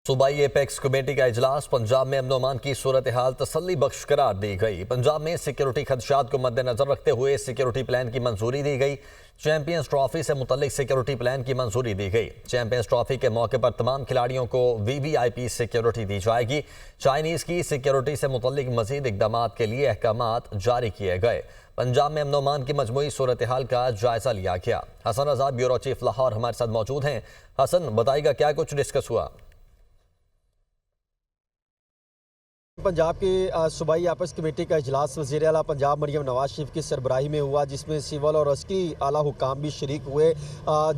صوبائی apex committee کا اجلاس پنجاب میں امن و امان کی صورتحال تسلی بخش قرار دی گئی۔ پنجاب میں سیکیورٹی خدشات کو مد نظر رکھتے ہوئے سیکیورٹی پلان کی منظوری دی گئی۔ چیمپئنز ٹرافی سے متعلق سیکیورٹی پلان کی منظوری دی گئی۔ چیمپئنز ٹرافی کے موقع پر تمام کھلاڑیوں کو وی وی آئی پی سیکیورٹی دی جائے گی۔ چائنیز کی سیکیورٹی سے متعلق مزید اقدامات کے لیے احکامات جاری کیے گئے۔ پنجاب میں امن و امان کی مجموعی صورتحال کا جائزہ لیا گیا۔ حسن آزاد بیورو چیف لاہور ہمارے ساتھ موجود ہیں۔ حسن، بتائیے گا کیا کچھ ڈسکس ہوا؟ پنجاب کی صوبائی ایپیکس کمیٹی کا اجلاس وزیر اعلیٰ پنجاب مریم نواز شریف کی سربراہی میں ہوا، جس میں سول اور عسکری اعلیٰ حکام بھی شریک ہوئے۔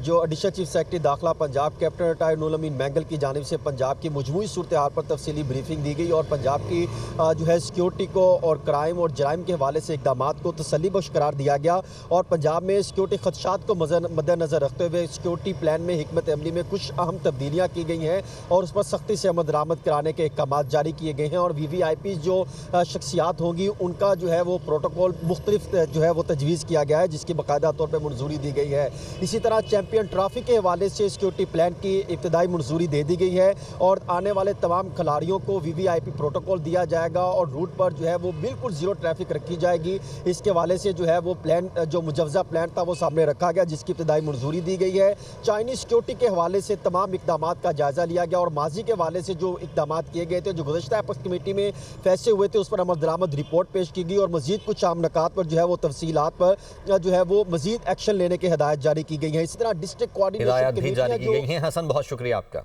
جو ایڈیشنل چیف سیکرٹری داخلہ پنجاب کیپٹن ریٹائرڈ نور الامین مینگل کی جانب سے پنجاب کی مجموعی صورتحال پر تفصیلی بریفنگ دی گئی اور پنجاب کی جو ہے سیکیورٹی کو اور کرائم اور جرائم کے حوالے سے اقدامات کو تسلی بخش قرار دیا گیا۔ اور پنجاب میں سیکیورٹی خدشات کو مد نظر رکھتے ہوئے سیکیورٹی پلان میں حکمت عملی میں کچھ اہم تبدیلیاں کی گئی ہیں اور اس پر سختی سے عمل درآمد کرانے کے احکامات جاری کیے گئے ہیں۔ اور وی وی آئی پی جو شخصیات ہوں گی ان کا جو ہے وہ پروٹوکول مختلف جو ہے وہ تجویز کیا گیا ہے، جس کی باقاعدہ طور پہ منظوری دی گئی ہے۔ اسی طرح چیمپئن ٹرافی کے حوالے سے سیکیورٹی پلان کی ابتدائی منظوری دے دی گئی ہے اور آنے والے تمام کھلاڑیوں کو وی وی آئی پی پروٹوکول دیا جائے گا اور روٹ پر جو ہے وہ بالکل زیرو ٹریفک رکھی جائے گی۔ اس کے حوالے سے جو ہے وہ پلان جو مجوزہ پلان تھا وہ سامنے رکھا گیا، جس کی ابتدائی منظوری دی گئی ہے۔ چائنیز سیکیورٹی کے حوالے سے تمام اقدامات کا جائزہ لیا گیا اور ماضی کے حوالے سے جو اقدامات کیے گئے تھے، جو گزشتہ ایپیکس کمیٹی میں فیصلے ہوئے تھے، اس پر عمل درآمد رپورٹ پیش کی گئی اور مزید کچھ اہم نکات پر جو ہے وہ تفصیلات پر جو ہے وہ مزید ایکشن لینے کی ہدایت جاری کی گئی ہیں۔ اسی طرح ڈسٹرکٹ کوآرڈینیشن ہدایات بھی جاری کی گئی ہیں۔ حسن، بہت شکریہ آپ کا۔